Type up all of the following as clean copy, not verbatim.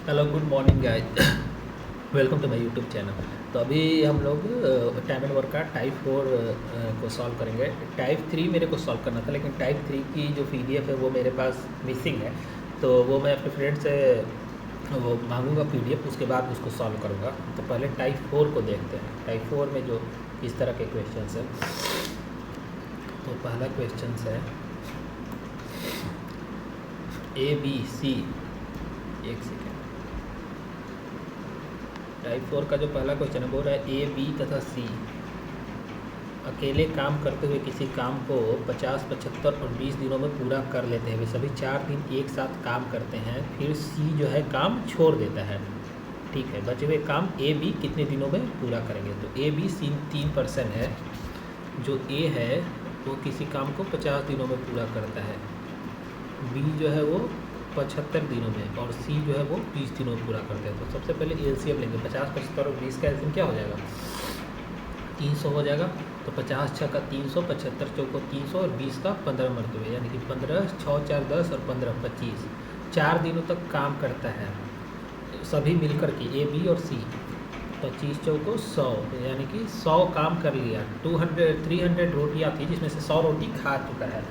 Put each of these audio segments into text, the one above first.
Hello good morning guys. Welcome to my YouTube channel. तो अभी हम लोग टाइम एंड वर्क का टाइप 4 को सॉल्व करेंगे। टाइप 3 मेरे को सॉल्व करना था, लेकिन टाइप 3 की जो पीडीएफ है वो मेरे पास मिसिंग है। तो वो मैं अपने फ्रेंड से वो मांगूंगा पीडीएफ, उसके बाद उसको सॉल्व करूँगा। तो पहले टाइप 4 को देखते हैं। टाइप 4 में जो इस तरह के क्वेश्चन है। तो पहला क्वेश्चन है ए बी सी। एक सेकेंड। टाइप 4 का जो पहला क्वेश्चन है बोल रहा है ए बी तथा सी अकेले काम करते हुए किसी काम को 50, 75 और 20 दिनों में पूरा कर लेते हैं। वे सभी 4 दिन एक साथ काम करते हैं, फिर सी जो है काम छोड़ देता है। ठीक है, बचे हुए काम ए बी कितने दिनों में पूरा करेंगे। तो ए बी सी 3% है। जो ए है वो किसी काम को 50 दिनों में पूरा करता है, बी जो है वो 75 दिनों में, और सी जो है वो 20 दिनों में पूरा करते हैं। तो सबसे पहले एलसीएम लेंगे। 50, 75 और 20 का एलसीएम क्या हो जाएगा? 300 हो जाएगा। तो 50 छः का 300, 75 चौको 300 और 20 का 15 मरतबे, यानी कि 15, 6, 4, 10 और 15, 25। 4 दिनों तक काम करता है सभी मिलकर के, ए बी और सी। 25 चौको 100, यानी कि 100 काम कर लिया। 300 रोटियाँ थी जिसमें से 100 रोटी खा चुका है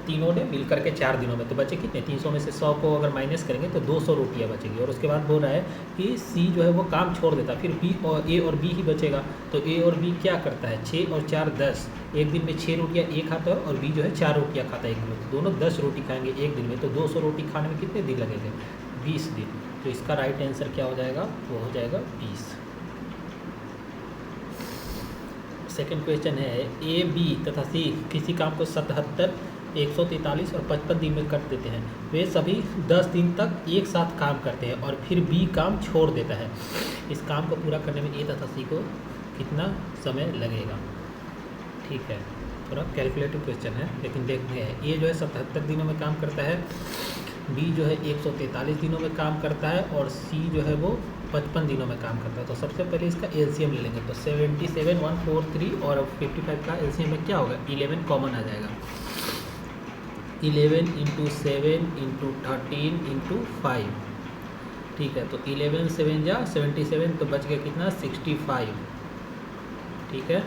तीनों ने मिलकर के 4 दिनों में। तो बचे कितने? 300 में से 100 को अगर माइनस करेंगे तो 200 रोटियाँ बचेगी। और उसके बाद बोल रहा है कि सी जो है वो काम छोड़ देता, फिर बी और ए और बी ही बचेगा। तो ए और बी क्या करता है? 6 और 4 10। एक दिन में 6 रोटियाँ ए खाता है और बी जो है 4 रोटियाँ खाता है एक दिन में। तो दोनों 10 रोटी खाएंगे एक दिन में। तो 200 रोटी खाने में कितने दिन लगेंगे? 20 दिन। तो इसका राइट आंसर क्या हो जाएगा? वो हो जाएगा 20। सेकेंड क्वेश्चन है ए बी तथा सी किसी काम को 77, 143 और 55 दिन में कर देते हैं। वे सभी 10 दिन तक एक साथ काम करते हैं और फिर बी काम छोड़ देता है। इस काम को पूरा करने में ए तथा सी को कितना समय लगेगा? ठीक है, थोड़ा कैलकुलेटिव क्वेश्चन है, लेकिन देखते हैं। ए जो है 77 दिनों में काम करता है, बी जो है 143 दिनों में काम करता है, और सी जो है वो 55 दिनों में काम करता है। तो सबसे पहले इसका एलसीएम ले लेंगे। तो 77, 143 और 55 का एलसीएम में क्या होगा? 11 कॉमन आ जाएगा। 11 इंटू 7 इंटू 13 इंटू 5। ठीक है, तो 11 7 जा 77, तो बच गया कितना? 65। ठीक है,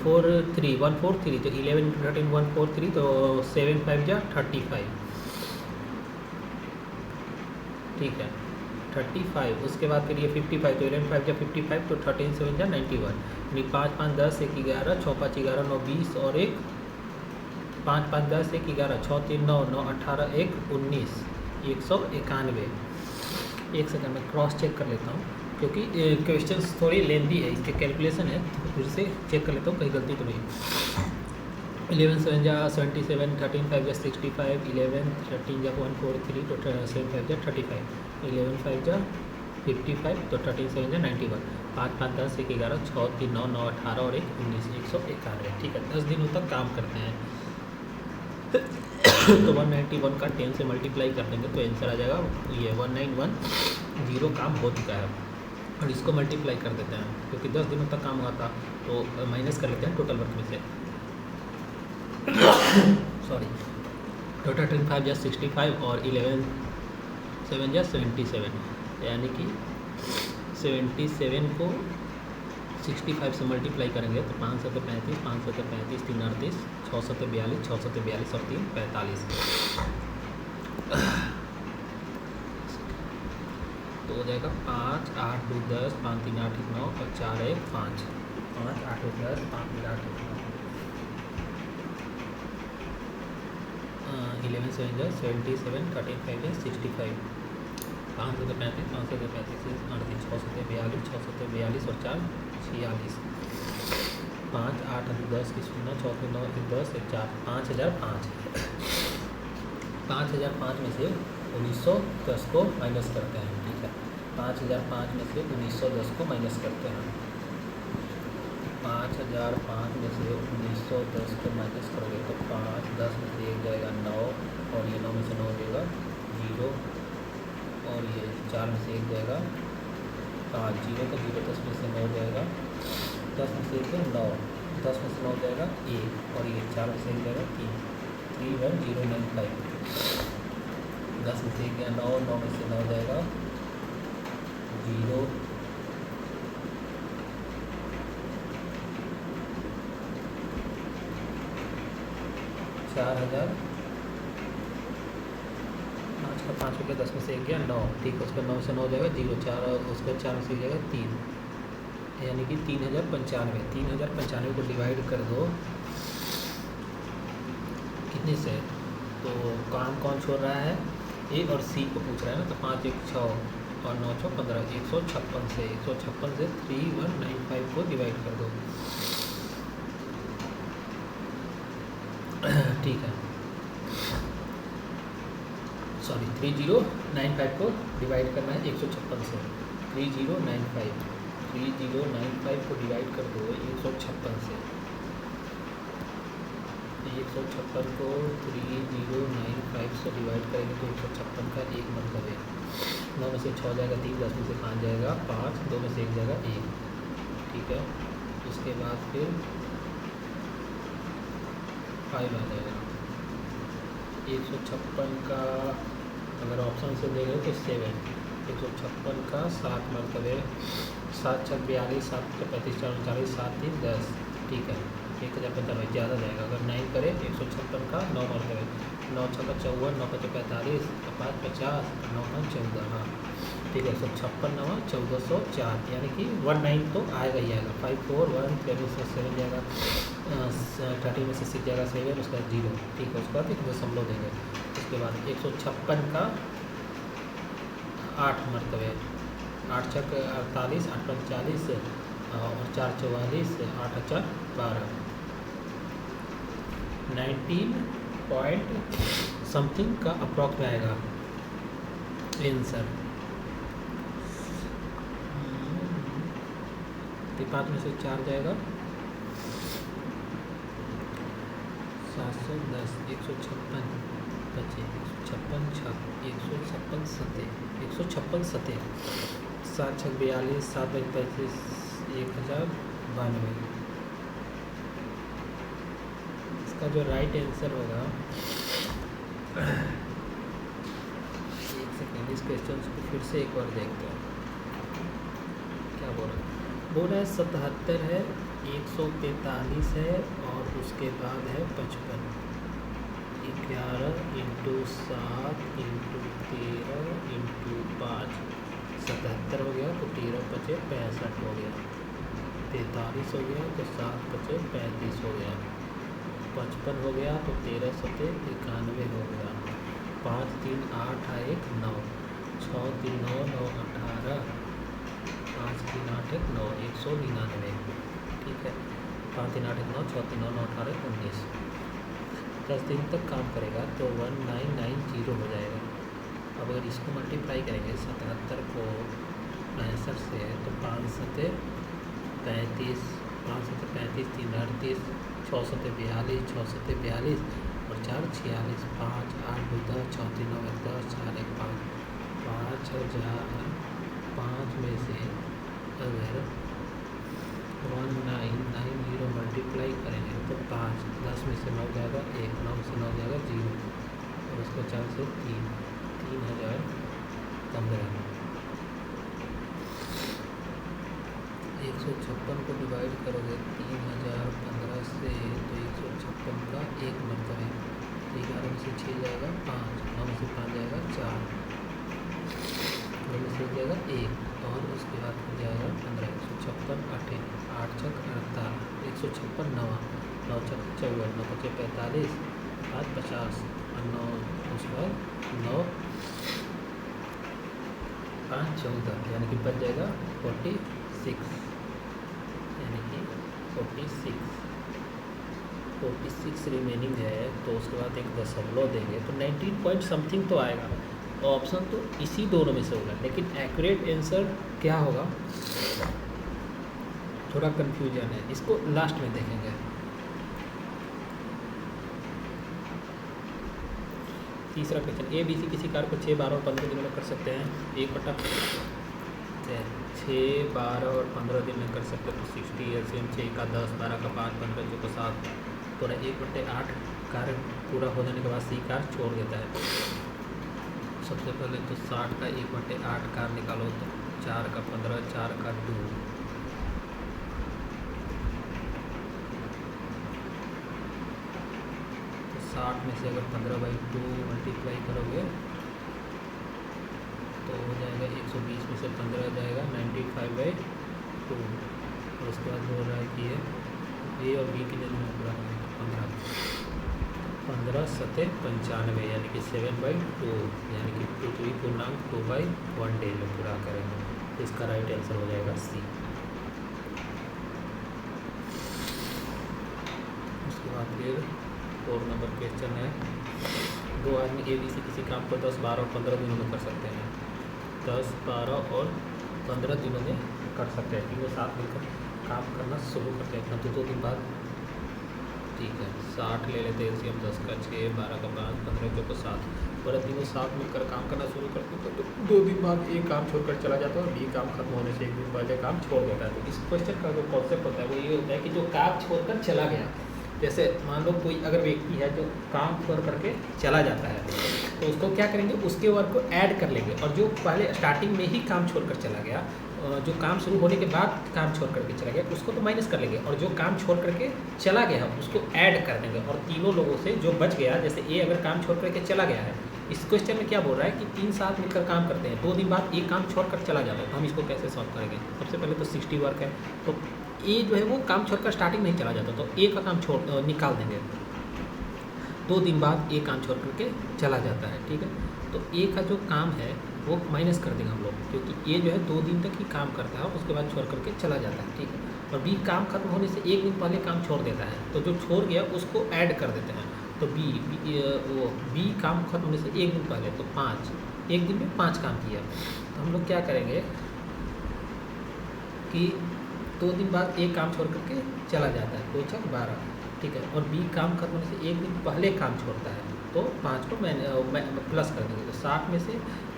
43 143, तो 11 इंटू 13 143, तो 7 5 जा 35। ठीक है, 35। उसके बाद फिर ये 55, तो 11 5 जा 55, तो 13 7 जा 91, यानी 5 5 10 1 11, 6 5 11 9 20 और 1 5 5 10 1 11, 6 3 9 9 18 1 19, 191। एक सेकंड में क्रॉस चेक कर लेता हूँ, क्योंकि क्वेश्चंस थोड़ी लेंदी है, इसके कैलकुलेशन है, तो फिर से चेक कर लेता हूँ कहीं गलती तो नहीं। 11 7 जा 77, 13 5 जा 65, 11 13 जा 143, तो 7 5 जा 35, 11 5 जा 55, तो 13 7 जा 91, 5 5 10 1 11, 6 3 9 9 18 और 1 19, 191। ठीक है, 10 दिनों तक काम करते हैं। तो 191 का 10 से मल्टीप्लाई कर देंगे तो आंसर आ जाएगा ये 1910 काम हो चुका है। और इसको मल्टीप्लाई कर देते हैं, क्योंकि 10 दिनों तक काम हुआ था, तो माइनस कर लेते हैं टोटल वर्क में से। सॉरी, टोटल 25 जा 65 और 11 7 जा 77, यानी कि 77 को 65 से मल्टीप्लाई करेंगे तो 5 7 35, 5 7 35, 3 38, 6 7 42, 6 7 42 और 3 45। तो हो जाएगा 5 8 2 10, 5 3 8 1 9 और 4 1 5, 5 8 2 10, 5 3 8 1 9, 11 7 जा 77, 13 5 जा 65, 5 7 35, 5 7 35, 38, 6 7 42, 6 7 42 और 4 46, 5 8 10 की 0, 6 3 9 1 10 1 4, 5005। 5005 में से 1910 को माइनस करते हैं। ठीक है, 5005 में से 1910 को माइनस करते हैं। 5005 में से 1910 को माइनस करोगे तो 5 10 में से 1 जाएगा 9, और ये 9 में से 9 जाएगा 0, और ये 4 में से 1 जाएगा 5, 0 का 0, 10 में से 9 जाएगा, 10 में से 1 है 9, 10 में से 9 जाएगा 1, और ये 4 में से 1 जाएगा 3, 31095। 10 में से 1 गया 9, 9 में से 9 जाएगा जीरो 4000, 5 का 5 हो गया, 10 में से 1 गया 9, ठीक है। उसका 9 से 9 हो जाएगा जीरो, 4 उसका 4 में से जाएगा 3, यानी कि 3095। 3095 को डिवाइड कर दो कितने से, तो काम कौन छोड़ रहा है, ए और सी को पूछ रहा है ना, तो 5 1 6 और 9 6 15, 156 से 3195 को डिवाइड कर दो, ठीक है। सॉरी 3095 को डिवाइड करना है 156 से, 3095 को डिवाइड कर दो 156 से, 156 को 3095 से डिवाइड करेंगे तो 156 का एक मतलब है, 9 में से 6 जाएगा 3, 10 में से 5 जाएगा 5, 2 में से 1 जाएगा 1, ठीक है। उसके बाद फिर 5 आ जाएगा। 156 का अगर ऑप्शन से देखें तो 7, 156 का 7 मरतबे, 7 6 42, 7 35 4 40, 7 3 10, ठीक है। 1095 ज़्यादा जाएगा, अगर 9 करें 156 का 9 मरतबे, 9 6 का 54, 9 5 45, 5 50, 9 5 14, हाँ ठीक है। 156 9 1404, यानी कि 19 तो आएगा ही आएगा। 5 4 1 7 से 7 जाएगा, 30 में से 6 जाएगा 7, उसका 0, ठीक है। उसके बाद एक दशमलव देंगे। उसके बाद 156 का 8 मरतबे, 8 6 48, 8 5 40 और 4 44, 8 4 12, 19 पॉइंट समथिंग का अप्रॉक्स में आएगा आंसर। 5 में से 4 जाएगा 710, 156 बचे, 156 सते 7 6 42, 7 35 1092। इसका जो राइट आंसर होगा, एक सेकेंड, इस क्वेश्चन को फिर से एक बार देखते हैं क्या बोल रहा है। बोल रहा है 77 है, 143 है और उसके बाद है 55, 11 × 7 × 13 × 5, 77 हो गया तो 13 बचे 65 हो गया, 43 हो गया तो 7 बचे 35 हो गया, 55 हो गया तो 13 सते 91 हो गया, 5 3 8 1 9, 6 3 9 9 18, 5 3 8 1 9, 199, ठीक है। 5 3 8 1 9, 6 3 9 9 18 19, 10 दिन तक काम करेगा तो 1990 हो जाएगा। अब अगर इसको मल्टीप्लाई करेंगे 77 को 65 से तो 5 सते 35, 5 सते 35, 3 38, 6 सते 42, 6 सते 42 और 4 46, 5 8 2 10, 6 3 9 10, 4 1 5, 5005 में से अगर 1990 मल्टीप्लाई करेंगे तो 5, 10 में से 9 जाएगा 1, 9 में से 9 जाएगा 0 और उसको 4 से 3, 3015। 156 को डिवाइड करोगे 3015 से तो 156 का एक मरतबे, 11 में से 6 जाएगा 5, 9 में से 5 जाएगा 4, 2 में से जाएगा 1 और उसके बाद जाएगा 15, 156 8 8 6 48, 156 9 9 6 54, 9 5 45, 5 50 और 9 उसके बाद 9 5 14, यानी कि बच जाएगा 46, यानी कि 46 रिमेनिंग है। तो उसके बाद एक दशमलव देंगे तो 19 पॉइंट समथिंग तो आएगा। ऑप्शन तो इसी दोनों में से होगा, लेकिन एक्यूरेट आंसर क्या होगा थोड़ा कन्फ्यूजन है, इसको लास्ट में देखेंगे। तीसरा क्वेश्चन, ए बी सी किसी कार को 6 12 और 15 दिनों में कर सकते हैं। 1/6 12 और 15 दिन में कर सकते हैं तो 60 LCM 6 का 10, 12 का 5, 15 जो का 7, पूरा 1/8 कार्य पूरा हो जाने के बाद सी कार छोड़ देता है। सबसे पहले तो 60 का 1/8 कार निकालो तो 4 का 15, 4 का 2, तो 60 में से अगर 15/2 मल्टीप्लाई करोगे तो हो जाएगा 120 में से 15 जाएगा 95/2। और उसके बाद बोल रहा है कि ये और बी की जगह में पूरा 15 सतह 95 यानी कि 7/2 यानी कि पृथ्वी पूर्णांक 2/1 डे में पूरा करेंगे। तो इसका राइट आंसर हो जाएगा सी। उसके बाद फिर 4 नंबर क्वेश्चन है, दो आदमी ए बी सी किसी काम को 10, 12 और 15 दिनों में कर सकते हैं। 10, 12 और 15 दिनों में कर सकते हैं। तीनों साथ मिलकर काम करना शुरू करते हैं। तो 2 दिन बाद ठीक है 60 ले लेते हैं एलसीएम 10 का 6, 12 का 5, 15 के 7। और तीनों साथ मिलकर काम करना शुरू करते हैं तो 2 दिन बाद एक काम छोड़कर चला जाता है और बी काम खत्म होने से 1 दिन पहले काम छोड़ देता है। तो इस क्वेश्चन का जो कॉन्सेप्ट होता है वो ये होता है कि जो काम छोड़कर चला गया, जैसे मान लो कोई अगर व्यक्ति है जो काम छोड़ करके चला जाता है तो उसको क्या करेंगे, उसके वर्क को ऐड कर लेंगे। और जो पहले स्टार्टिंग में ही काम छोड़कर चला गया, जो काम शुरू होने के बाद काम छोड़ करके चला गया उसको तो माइनस कर लेंगे, और जो काम छोड़ करके चला गया उसको ऐड कर देंगे। और तीनों लोगों से जो बच गया, जैसे ए अगर काम छोड़ करके चला गया है, इस क्वेश्चन में क्या बोल रहा है कि 3 साथ मिलकर काम करते हैं, 2 दिन बाद एक काम छोड़कर चला जाता है। तो हम इसको कैसे सॉल्व करेंगे? सबसे पहले तो 60 वर्क है, तो ए जो है वो काम छोड़कर स्टार्टिंग नहीं चला जाता, तो ए का काम छोड़ निकाल देंगे। 2 दिन बाद ए काम छोड़ करके चला जाता है, ठीक है। तो ए का जो काम है वो माइनस कर देंगे हम लोग, क्योंकि ए जो है 2 दिन तक ही काम करता है उसके बाद छोड़ करके चला जाता है, ठीक है। और बी काम खत्म होने से 1 दिन पहले काम छोड़ देता है, तो जो छोड़ गया उसको ऐड कर देते हैं। तो बी काम खत्म होने से 1 दिन पहले, तो 5, 1 दिन में 5 काम किया। तो हम लोग क्या करेंगे कि 2 दिन बाद एक काम छोड़ करके चला जाता है, 2 4 12, ठीक है। और बी काम खत्म होने से 1 दिन पहले काम छोड़ता है, तो 5 को मैं प्लस कर देंगे। तो 60 में से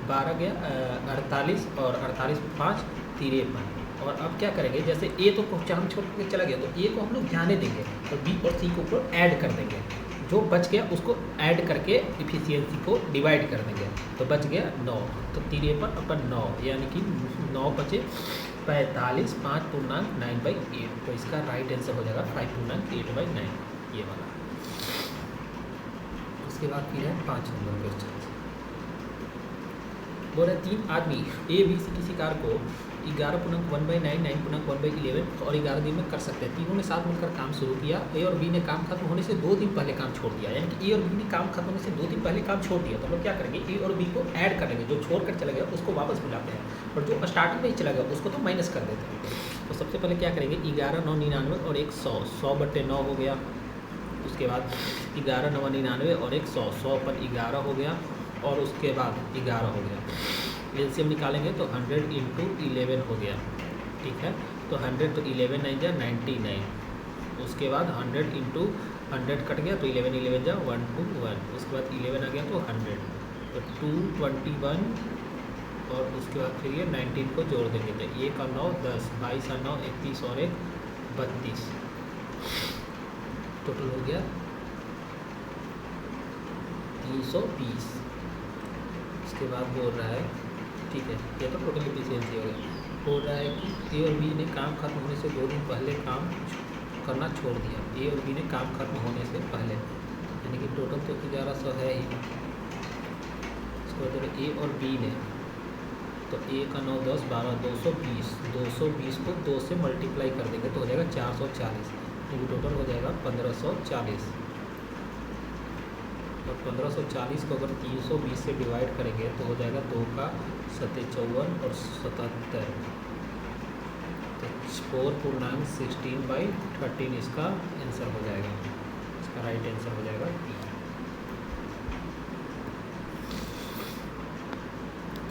12 गया 48, और 48 में 5 53। और अब क्या करेंगे, जैसे ए तो काम छोड़ करके चला गया तो ए को हम लोग जाने देंगे और बी और सी को ऊपर ऐड कर देंगे। जो बच गया उसको ऐड करके इफिशियंसी को डिवाइड कर देंगे, तो बच गया 9। तो 53/9 यानी कि 9 बचे 45, 5 पूर्णांक 9/8। तो इसका राइट आंसर हो जाएगा 5 पूर्णांक 8/9, ये वाला। उसके बाद फिर है 5 नंबर क्वेश्चन। बोल रहे 3 आदमी ए बी सी किसी कार को 11 पूर्णांक 1/9, 9 पूर्णांक 1/11 और 11 दिन में कर सकते हैं। तीनों ने साथ मिलकर काम शुरू किया। ए और बी ने काम खत्म होने से 2 दिन पहले काम छोड़ दिया, यानी कि ए और बी ने काम खत्म होने से 2 दिन पहले काम छोड़ दिया। तो हम लोग क्या करेंगे, ए और बी को ऐड कर लेंगे, जो छोड़ कर चला गया उसको वापस मिलाते हैं, और जो स्टार्टिंग में ही चला गया उसको तो माइनस कर देते हैं। तो सबसे पहले क्या करेंगे, 11 9 99 और 1 100, 100/9 हो गया। उसके बाद 11 9 99 और 1 100, 100 पर 11 हो गया, और उसके बाद 11 हो गया। एलसीएम निकालेंगे तो 100 × 11 हो गया, ठीक है। तो 100 तो 11 9 जा 99, उसके बाद 100 × 100 कट गया तो 11 11 जा 121, उसके बाद 11 आ गया तो 100, तो 221, और उसके बाद फिर ये 19 को जोड़ देंगे तो 1 और 9 10, 22 और 9 31 और 1 32, टोटल हो गया 320। उसके बाद बोल रहा है, ठीक है, ये तो टोटल एफिशिएंसी हो गया। बोल रहा है कि ए और बी ने काम खत्म होने से 2 दिन पहले काम करना छोड़ दिया। ए और बी ने काम खत्म होने से पहले, यानी कि टोटल तो 1100 है ही। इसको बाद ए और बी ने, तो ए का 9 10 12 220, 220 को 2 से मल्टीप्लाई कर देंगे तो हो जाएगा 440, यानी टोटल हो जाएगा 1540। तो 1540 को अगर 320 से डिवाइड करेंगे तो हो जाएगा 2 का 7 54 और 77, तो 4 पूर्णांक 16/13 इसका आंसर हो जाएगा। इसका राइट आंसर हो जाएगा D.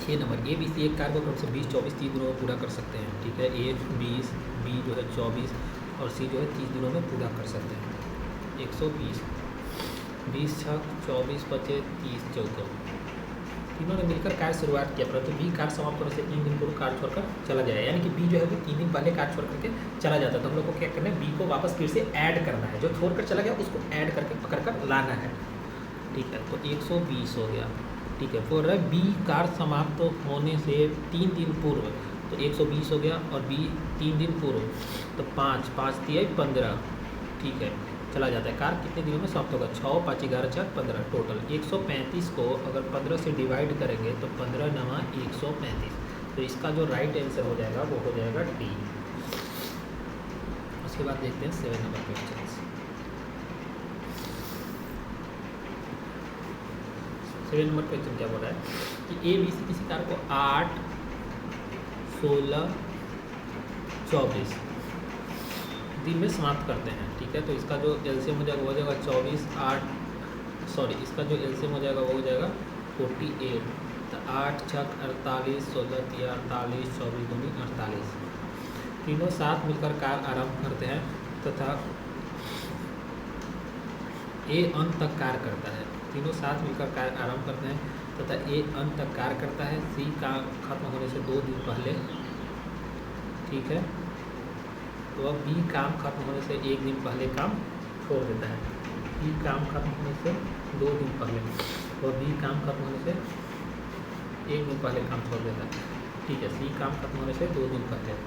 6 number, A B C एक कार्य को क्रम से 20 24 30 दिनों में पूरा कर सकते हैं, ठीक है। ए 20, बी जो है 24 और सी जो है 30 दिनों में पूरा कर सकते हैं। 120, 20 छक 24 बचे 30 14, तीनों ने मिलकर कार्य शुरुआत किया, परंतु बी कार्य समाप्त होने से 3 दिन पूर्व कार्य छोड़कर चला जाए, यानी कि बी जो है वो 3 दिन पहले कार्य छोड़ करके चला जाता है। तो हम लोग को क्या करना है, बी को वापस फिर से ऐड करना है, जो छोड़ कर चला गया उसको ऐड करके पकड़ कर लाना है, ठीक है। तो 120 हो गया, ठीक है। बोल रहा है बी कार्य समाप्त होने से 3 दिन पूर्व, तो 120 हो गया, और बी 3 दिन पूर्व तो 5 5 दिया 15, ठीक है, चला जाता है। कार कितने दिनों में समाप्त होगा? 6 5 11 4 15, टोटल 135 को अगर 15 से डिवाइड करेंगे तो 15 नमा 135, तो इसका जो राइट आंसर हो जाएगा वो हो जाएगा डी। उसके बाद देखते हैं 7 नंबर क्वेश्चन। 7 नंबर क्वेश्चन क्या बोल रहा है कि ए बी सी किसी कार को 8 16 24 दिन में समाप्त करते हैं, ठीक है। तो इसका जो एलसीएम हो जाएगा वो हो जाएगा 24 8 सॉरी इसका जो एलसीएम हो जाएगा वो हो जाएगा 48, तो 8 छक 48 16 तिया 48 24 दूनी 48, तीनों साथ मिलकर कार आरंभ करते हैं तथा ए अंत तक कार्य करता है। तीनों साथ मिलकर कार्य आरंभ करते हैं तथा ए अंत तक कार्य करता है। सी का खत्म होने से 2 दिन पहले, ठीक है, तो अब बी काम खत्म होने से 1 दिन पहले काम छोड़ देता है। बी काम खत्म होने से 2 दिन पहले और बी काम खत्म होने से 1 दिन पहले काम छोड़ देता है, ठीक है। सी काम खत्म होने से 2 दिन पहले,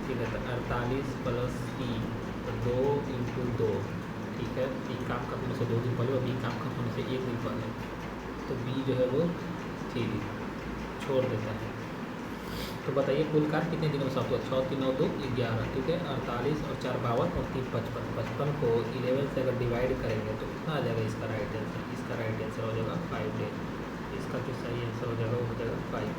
ठीक है, तो 48 प्लस सी तो 2 इंटू 2, ठीक है। सी काम खत्म होने से 2 दिन पहले और बी काम खत्म होने से 1 दिन पहले, तो बी जो है वो 3 दिन छोड़ देता है। तो बताइए कुल कार कितने दिनों में समाप्त हुआ? 6 3 9 2 11, ठीक है, 48 और 4 52 और 3 55, 55 को 11 से अगर डिवाइड करेंगे तो कितना आ जाएगा इसका राइट आंसर? इसका राइट आंसर हो जाएगा 5 डेज। इसका जो सही आंसर हो जाएगा वो हो जाएगा 5।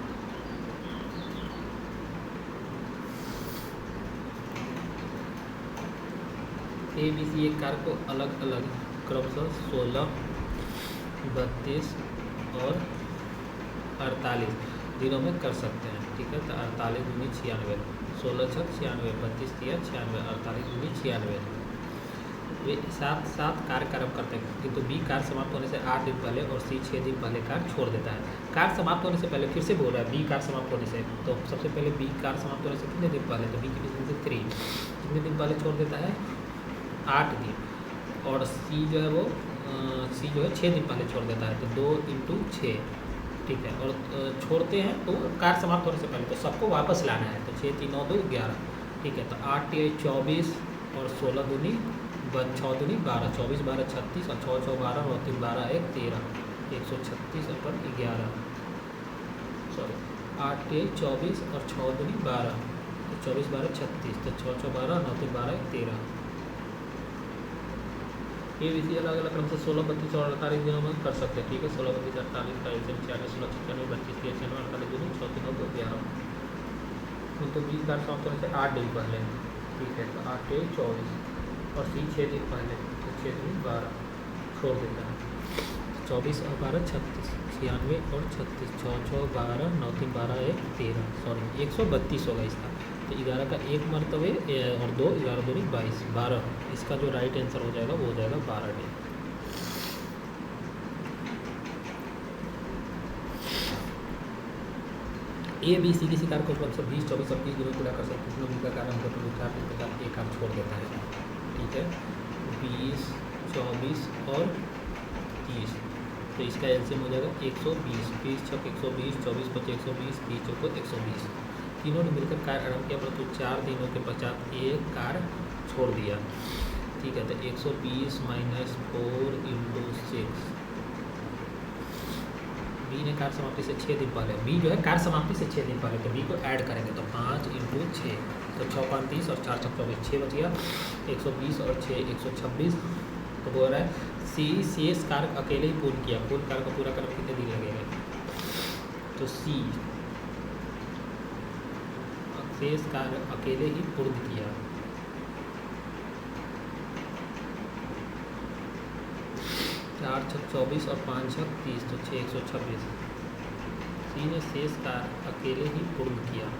ए बी सी एक कार को अलग अलग क्रमशः 16 32 और 48 दिनों में कर सकते हैं, ठीक है। तो 48 दूनी 96, 16 छक 96, 32 तिया 96, 48 दूनी 96, वे साथ साथ कार्य आरम्भ करते हैं, किंतु बी कार समाप्त होने से 8 दिन पहले और सी 6 दिन पहले कार छोड़ देता है। कार समाप्त होने से पहले फिर से बोल रहा है बी कार समाप्त होने से, तो सबसे पहले बी कार समाप्त होने से कितने दिन पहले? तो बी की डिस्टेंस 3, कितने दिन पहले छोड़ देता है? 8 दिन, और सी जो है वो सी जो है 6 दिन पहले छोड़ देता है, तो 2 इंटू 6, ठीक है। और छोड़ते हैं तो कार समाप्त होने से पहले तो सबको वापस लाना है, तो 6 3 9 2 11, ठीक है। तो 8 24 और 16 दूनी 6 दूनी 12, 24 12 36 और 6 6 12 और 3 12 1 13, 136 अपन 11, सॉरी 8 24 और 6 दूनी 12, तो 24 12 36, तो 6 6 12 9 3 12 1 13। ये भी अलग अलग क्रम से 16 32 और 48 दिनों में कर सकते हैं, ठीक है। 16 32 48 का एलसीएम 46 16 96 32 93 48 दूनी 6 3 9 11, तो 20 कार समाप्त होने से 8 दिन पहले, ठीक है। तो 8 24 और सी 6 दिन पहले, तो 6 दिन 12 छोड़ देता है। 24 और 12 36, 96 और 36, 6 6 12 9 3 12 1 13, सॉरी 132 होगा इसका। तो 11 का एक मरतबे और 2 11 दूनी 22 12, इसका जो राइट आंसर हो जाएगा वो हो जाएगा 12 डे। ए बी सी किसी कार को 20 24 26 दिनों पूरा कर सकते हैं, उनका कार हमको 4 दिन के साथ एक कार छोड़ देता है, ठीक है। 20 24 और 30, तो इसका एलसीएम हो जाएगा 120, 20 छक 120, 24 5 120, 30 चौको 120, तीनों ने मिलकर कार आरम्भ किया, परंतु 4 दिनों के पश्चात एक कार छोड़ दिया, ठीक है। तो 120 माइनस 4 इंटू 6, बी ने कार समाप्ति से 6 दिन पहले, बी जो है कार समाप्ति से 6 दिन पहले, तो बी को ऐड करेंगे तो 5 इंटू 6, तो 6 5 30 और 4 6 24, 6 बच गया, 120 और 6 126, तो बोल रहा है सी शेष कार्य अकेले ही पूर्ण किया, कुल कार्य को पूरा करने कितने दिन लगेगा? तो सी शेष कार्य अकेले ही पूर्ण किया, 4 छक 24 और 5 छक 30, तो 6 126, सी ने शेष कार्य अकेले ही पूर्ण किया।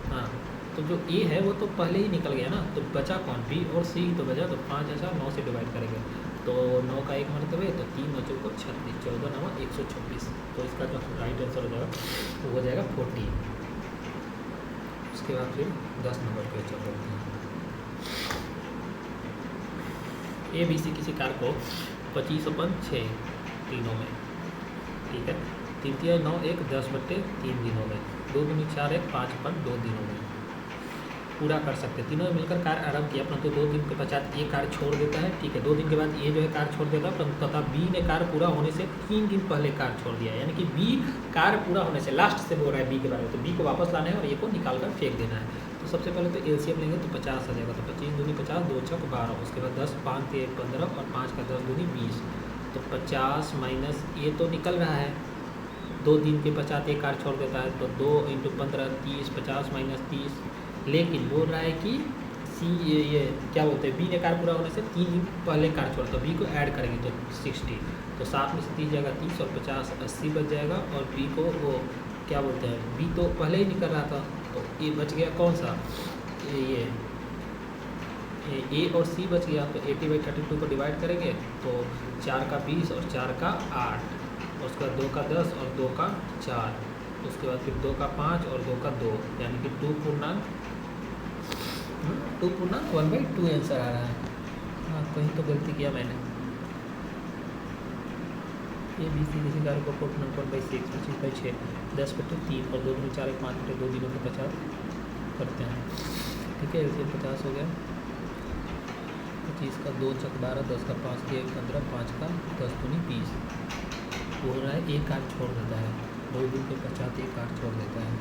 हाँ, तो जो ए है वो तो पहले ही निकल गया ना, तो बचा कौन? बी और सी, तो बचा तो 5 ऐसा 9 से डिवाइड करेंगे, तो 9 का एक मरतबे, तो 3 9 को 36, 14 9 126, तो इसका जो राइट आंसर हो जाएगा वो हो जाएगा 40। उसके बाद फिर 10 नंबर पे चल रहे हैं। ए बी सी किसी कार को 25/6 दिनों में, ठीक है, 3 तिया 9 1 10/3 दिन हो गए। 2 दूनी 4 1 5/2 दिन हो गए। पूरा कर सकते हैं, तीनों ने मिलकर कार्य आरंभ किया, परंतु 2 दिन के पश्चात ए कार्य छोड़ देता है। ठीक है, 2 दिन के बाद ए जो है कार्य छोड़ देता है, परंतु तथा बी ने कार्य पूरा होने से 3 दिन पहले कार्य छोड़ दिया, यानी कि बी कार्य पूरा होने से लास्ट से बोल रहा है बी के बारे में, तो बी को वापस लाना है और ए को निकाल कर फेंक देना है। तो सबसे पहले तो एलसीएम लेंगे तो 50 आ जाएगा, तो 25 दूनी 50 2 छक 12, उसके बाद 10 5 3 15 और 5 का 10 दूनी 20, तो 50 माइनस ए तो निकल रहा है, 2 दिन के पश्चात एक कार्य छोड़ देता है, तो 2 × 15 30, 50 माइनस 30, लेकिन बोल रहा है कि सी ये क्या बोलते हैं, बी ने कार्य पूरा होने से 3 दिन पहले कार्य छोड़ा, तो बी को ऐड करेंगे तो 60, तो 7 में से 30 जाएगा 30 और 50 80 बच जाएगा, और बी को वो क्या बोलते हैं, बी तो पहले ही निकल रहा था, तो ए बच गया कौन सा, ये ए और सी बच गया, तो 80/32 को डिवाइड करेंगे तो 4 का 20 और 4 का 8, उसके बाद 2 का 10 और 2 का 4, उसके बाद फिर 2 का 5 और 2 का 2, यानी कि 2 पूर्णांक 1/2 आंसर आ रहा है। हाँ, कहीं तो गलती किया मैंने। ए बी सी किसी कार्य को 1/6 25/6 10/3 और 2 दूनी 4 1 5/2 दिनों के 50 करते हैं। ठीक है, इसे 50 हो गया, 25 का 2 छक 12 10 का 5 3 15 5 का 10 दूनी 20, हो रहा है एक कार्य छोड़ देता है, 2 दिन के पश्चात एक कार्य छोड़ देता है,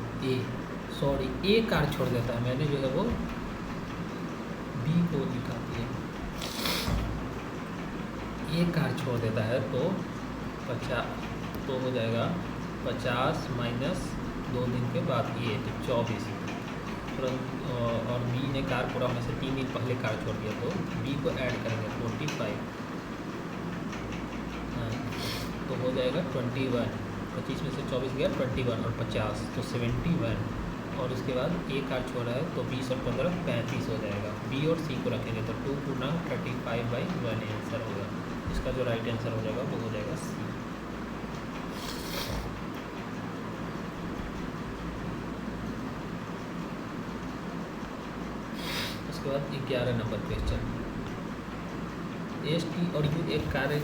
ए कार्य छोड़ देता है, मैंने जो है वो बी को लिखा दिया, ए कार्य छोड़ देता है तो 50, तो हो जाएगा 50 माइनस 2 दिन के बाद ये तो 24, और बी ने कार्य पूरा होने से 3 दिन पहले कार्य छोड़ दिया, तो बी को ऐड करेंगे 25, हाँ, तो हो जाएगा 21, 25 में से 24 गया 21 और 50 तो 71, और उसके बाद ए कार्य छोड़ा है तो 20 और 15 35 हो जाएगा। बी और सी को रखेंगे तो 2 पूर्णांक 35/1 आंसर होगा, इसका जो राइट आंसर हो जाएगा वो हो जाएगा सी। उसके बाद 11 नंबर क्वेश्चन, एस टी और यू एक कार्य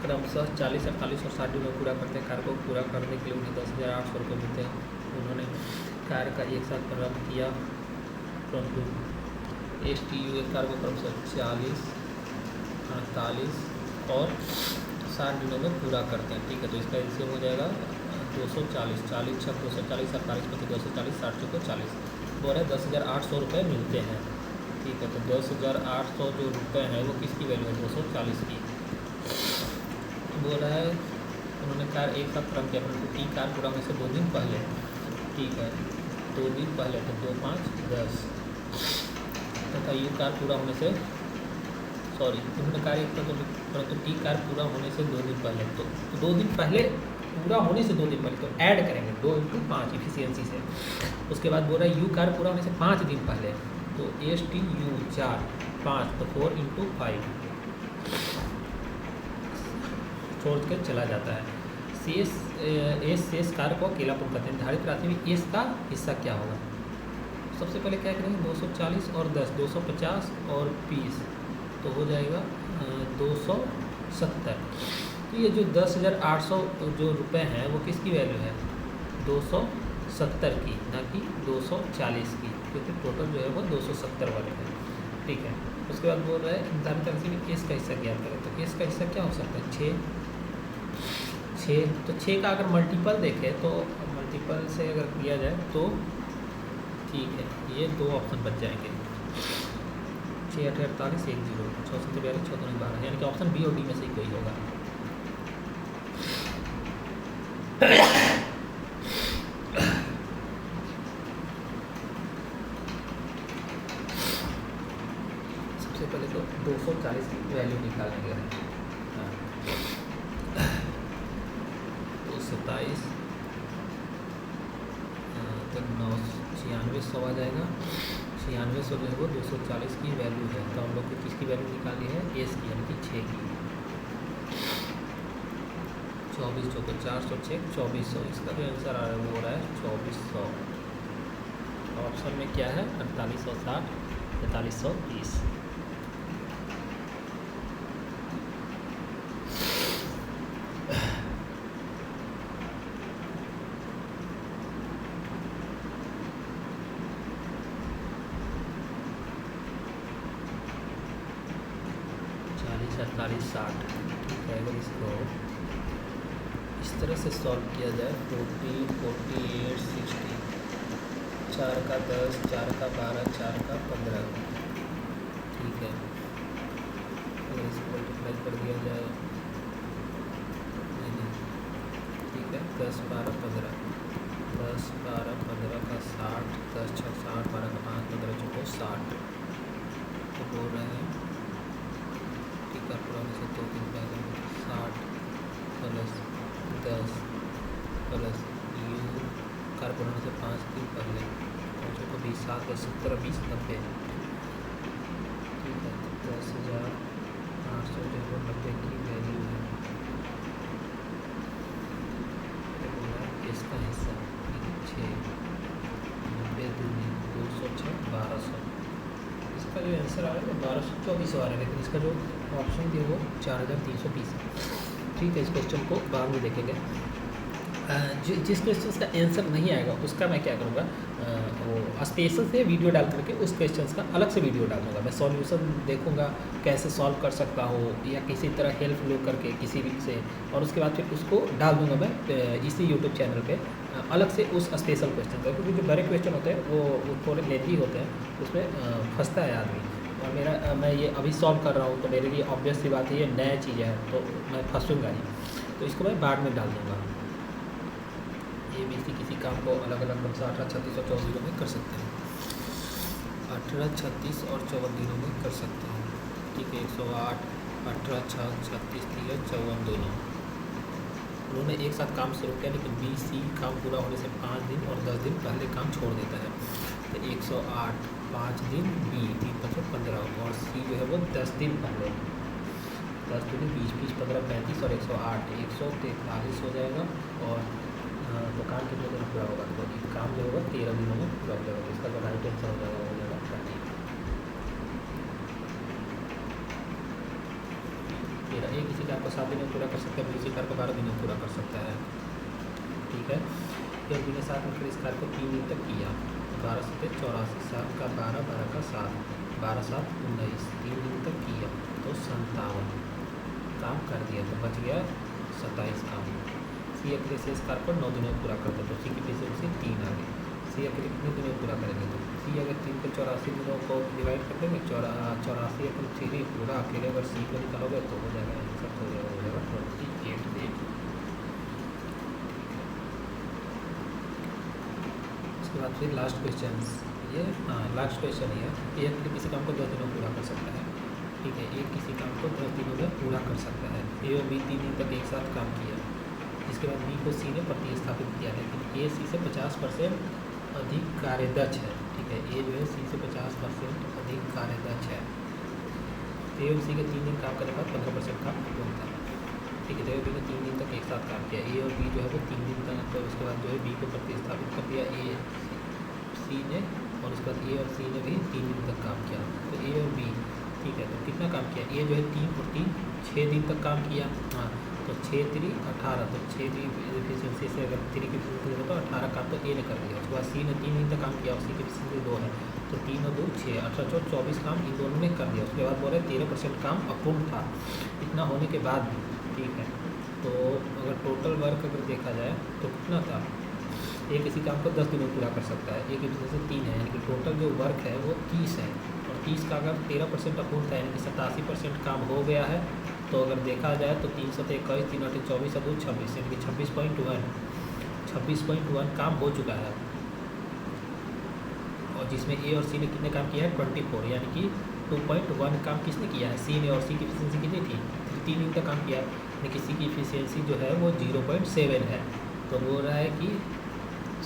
क्रमशः 40 48 और 60 में पूरा करते हैं, कार्य को पूरा करने के लिए उन्हें 10,800 रुपये मिलते हैं। उन्होंने कार्य का एक साथ प्रारंभ किया, परंतु एस टी यू एक कार्य को क्रमशः 40 48 और 60 दिनों में पूरा करते हैं। ठीक है, तो इसका एलसीएम हो जाएगा 240, 40 छक 240 48 में 240 60 चौको 40, बोल रहे 10,800 रुपये मिलते हैं। ठीक है, तो 10,800 जो रुपये हैं वो किसकी वैल्यू है, 240 की। बोल रहा है उन्होंने कार्य एक साथ प्रारंभ किया, परंतु टी कार्य पूरा होने से 2 दिन पहले। ठीक है, 2 दिन पहले, तो 2 5 10, तथा यू कार्य पूरा होने से उन्होंने कार्य एक साथ, परंतु टी कार्य पूरा होने से 2 दिन पहले, तो 2 दिन पहले पूरा होने से 2 दिन पहले, तो ऐड करेंगे 2 × 5 इफिशियंसी से। उसके बाद बोल रहा है यू कार्य पूरा होने से 5 दिन पहले, तो एस टी यू 4 5 तो 4 × 5 छोड़ के चला जाता है। शेष कार्य को अकेला पूर्ण करते हैं। निर्धारित राशि में एस का हिस्सा क्या होगा, सबसे पहले क्या करेंगे 240 और 10 250 और 20, तो हो जाएगा 270। तो ये जो 10,800 जो रुपये हैं वो किसकी वैल्यू है, 270 की, ना कि 240 की, क्योंकि टोटल जो है वो 270 वाले हैं। ठीक है, उसके बाद बोल रहा है निर्धारित राशि में एस का हिस्सा ज्ञात करें, तो एस का हिस्सा क्या हो सकता है 6, तो 6 का अगर मल्टीपल देखें तो मल्टीपल से अगर किया जाए तो ठीक है, ये 2 ऑप्शन बच जाएंगे, 6 8 48 1 0 6 7 42 6 2 12, यानी कि ऑप्शन बी और डी में से कोई होगा। सबसे पहले तो 240 की वैल्यू निकालेंगे, 27 तो 96 आ जाएगा, 96 जो है वो 240 की वैल्यू है, तो हम लोग को किसकी वैल्यू निकालनी है, एस की, यानी कि 6 की। 24 चौको 406 2400, इसका जो आंसर आ रहा है वो हो रहा है 2400। ऑप्शन में क्या है 4860 4330। 48 60। ठीक है, अगर इसको इस तरह से सॉल्व किया जाए 40 48 60, 4 का 10, 4 का 12, 4 का 15। ठीक है, अगर इसको मल्टीप्लाई कर दिया जाए, नहीं, ठीक है, 10 12 15, 10 12 15 का 60, 10 6 60, 12 का 5 15 चौको 60। तो बोल रहे हैं टीका पुराने से 2 दिन पहले 60 प्लस 10 प्लस यू कार पुराने से 5 दिन पहले 5 को 20 7 10 17 20 90। ठीक है, 10,800 जो 90 की वैल्यू है। इसका हिस्सा 6 90 दूनी 206 1200। इसका जो आंसर आ रहा है 1224 आ रहा है, लेकिन इसका जो ऑप्शन दिया वो 4320 है। ठीक है, इस क्वेश्चन को बाद में देखेंगे। जिस क्वेश्चन का आंसर नहीं आएगा उसका मैं क्या करूँगा, वो स्पेशल से वीडियो डाल करके उस क्वेश्चन का अलग से वीडियो डालूंगा। मैं सॉल्यूशन देखूंगा कैसे सॉल्व कर सकता हूँ, या किसी तरह हेल्प लो करके किसी भी से, और उसके बाद फिर उसको डाल दूंगा मैं इसी यूट्यूब चैनल पे अलग से उस स्पेशल क्वेश्चन का। क्योंकि जो बड़े क्वेश्चन होते हैं वो थोड़े लेंथी होते हैं, उसमें फंसता है आदमी। और मैं ये अभी सॉल्व कर रहा हूँ तो मेरे लिए ऑब्वियस सी बात है, ये नया चीज़ है तो मैं फंसूँगा ही, तो इसको मैं बाद में डाल दूँगा। ए बी सी किसी काम को अलग अलग क्रम से 18 36 और 54 दिनों में कर सकते हैं। 18 36 और 54 दिनों में कर सकते हैं। ठीक है, 108 18 36 54 दोनों। उन्होंने एक साथ काम शुरू किया, लेकिन बी सी काम पूरा होने से 5 दिन और 10 दिन पहले काम छोड़ देता है। तो 108 5 दिन, बी 3 5 15, और सी जो है वो 10 दिन पहले। 10 दिन 20 20 15 35 और 108 143 हो जाएगा। और तो काम कितने दिन पूरा होगा, तो काम जो होगा 13 दिनों में पूरा हो जाएगा। इसका जो राइट आंसर हो जाएगा 30। 13 एक किसी कार को 7 दिन में पूरा कर सकता है, दूसरी कार को 12 दिन में पूरा कर सकता है। ठीक है, फिर भी ने 7 मिलकर इस कार को 3 दिन तक किया। 12 7 84, 7 का 12 12 का 7, 12 7 19, 3 दिन तक किया तो 57 काम कर दिया, तो बच गया 27 काम। सी अकेले से इस कार को 9 दिनों में पूरा करते, तो सी की एफिशिएंसी 3 आ गई। सी अकेले कितने दिनों में पूरा करेंगे, तो सी अगर 3 के 84 दिनों को डिवाइड कर देंगे, 84 अपन 3 पूरा अकेले अगर सी को निकालोगे तो हो जाएगा आंसर, हो जाएगा 28 दिन। उसके बाद फिर लास्ट क्वेश्चन ये, लास्ट क्वेश्चन ये एक किसी काम को 10 दिनों में पूरा कर सकता है। ठीक है, एक किसी काम को 10 दिनों में पूरा कर सकता है। ए और बी 3 दिन तक एक साथ काम किया, इसके बाद बी को सी ने प्रतिस्थापित किया, लेकिन ए सी से 50% अधिक कार्यदक्ष है। ठीक है, ए जो है सी से 50% अधिक कार्यदक्ष है। ए और सी के 3 दिन काम करने के बाद 15% काम होता है। ठीक है, तो ए और बी ने 3 दिन तक एक साथ काम किया, ए और बी जो है वो 3 दिन तक, तो उसके बाद जो है बी को प्रतिस्थापित कर दिया ए सी ने, और उसके बाद ए और सी ने भी 3 दिन तक काम किया। तो ए और बी, ठीक है, तो कितना काम किया, ए जो है 3 और 3 6 दिन तक काम किया। हाँ, तो 6 3 18, तो 6 की एफिशिएंसी से अगर 3 की एफिशिएंसी हो तो 18 काम तो ए ने कर दिया। उसके बाद सी ने 3 दिन तक काम किया और सी की एफिशिएंसी 2 है, तो 3 और 2 6, 18 और 24 काम इन दोनों ने कर दिया। उसके बाद बोल रहे 13% काम अपूर्ण था। इतना होने के बाद भी, ठीक है, तो अगर टोटल वर्क अगर देखा जाए तो कितना था, एक किसी काम को 10 दिनों में पूरा कर सकता है, एक की वजह से 3 है, यानी कि टोटल जो वर्क है वो 30 है। और 30 का अगर 13% अपूर्ण था, यानी कि 87% काम हो गया है। तो अगर देखा जाए तो 3 7 21 3 8 24 और 2 26, यानी कि 26.1 काम हो चुका है। और जिसमें ए और सी ने कितने काम किया है 24, यानी कि 2.1 काम किसने किया है, सी ने, और सी की एफिशिएंसी कितनी थी 3 दिन तक काम किया है, यानी कि सी की एफिशिएंसी जो है वो 0.7 है। तो बोल रहा है कि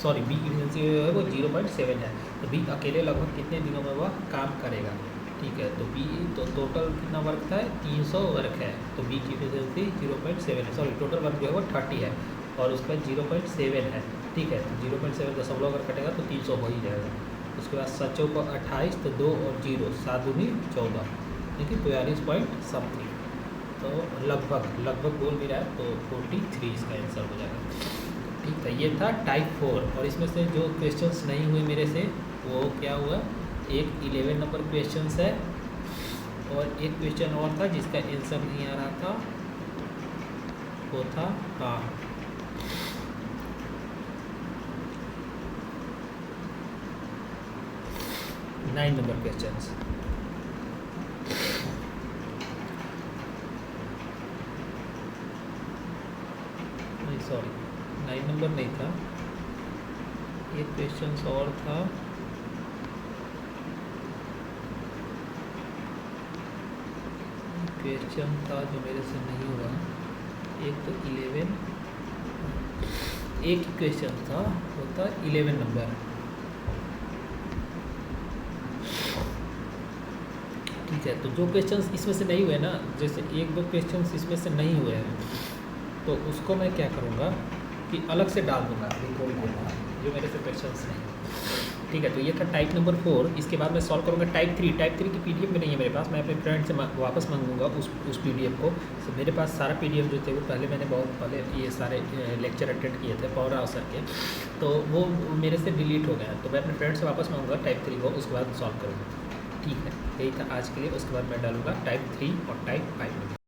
सॉरी बी की एफिशिएंसी जो है वो 0.7 है, तो बी अकेले लगभग कितने दिनों में वह काम करेगा। ठीक है, तो बी तो टोटल कितना वर्क था 300 वर्क है, तो बी की एफिशिएंसी 0.7 है, सॉरी टोटल वर्क जो है वो 30 है और उसका 0.7 है। ठीक है, तो 0.7 दशमलव अगर कटेगा तो 300 हो ही जाएगा। उसके बाद 7 को 28, तो 2 और 0 7 दूनी 14, यानी कि 42 पॉइंट समथिंग, तो लगभग बोल भी रहा है, तो 43 इसका आंसर हो जाएगा। ठीक है, ये था टाइप 4। और इसमें से जो क्वेश्चंस नहीं हुए मेरे से वो क्या हुआ, एक 11 नंबर क्वेश्चंस है, और एक क्वेश्चन और था जिसका आंसर नहीं आ रहा था, वो था हाँ 9 नंबर क्वेश्चन। नहीं सॉरी 9 नंबर नहीं था, एक क्वेश्चन और था, क्वेश्चन था जो मेरे से नहीं हुआ। एक तो 11, एक क्वेश्चन था वो था 11 नंबर। ठीक है, तो जो क्वेश्चंस इसमें से नहीं हुए ना, जैसे एक दो क्वेश्चंस इसमें से नहीं हुए हैं, तो उसको मैं क्या करूँगा कि अलग से डाल दूँगा रिपोर्ट में, जो मेरे से क्वेश्चंस नहीं। ठीक है, तो ये था टाइप नंबर 4। इसके बाद मैं सॉल्व करूँगा टाइप 3। टाइप 3 की पीडीएफ में नहीं है मेरे पास, मैं अपने फ्रेंड से वापस मंगूंगा उस पीडीएफ को। तो मेरे पास सारा पीडीएफ जो थे वो पहले मैंने बहुत पहले ये सारे लेक्चर अटेंड किए थे पौरा सर के, तो वो मेरे से डिलीट हो गया। तो मैं अपने फ्रेंड से वापस मंगूंगा टाइप 3 को, उसके बाद सॉल्व करूँगा। ठीक है, यही था आज के लिए। उसके बाद मैं डालूँगा टाइप 3 और टाइप 5।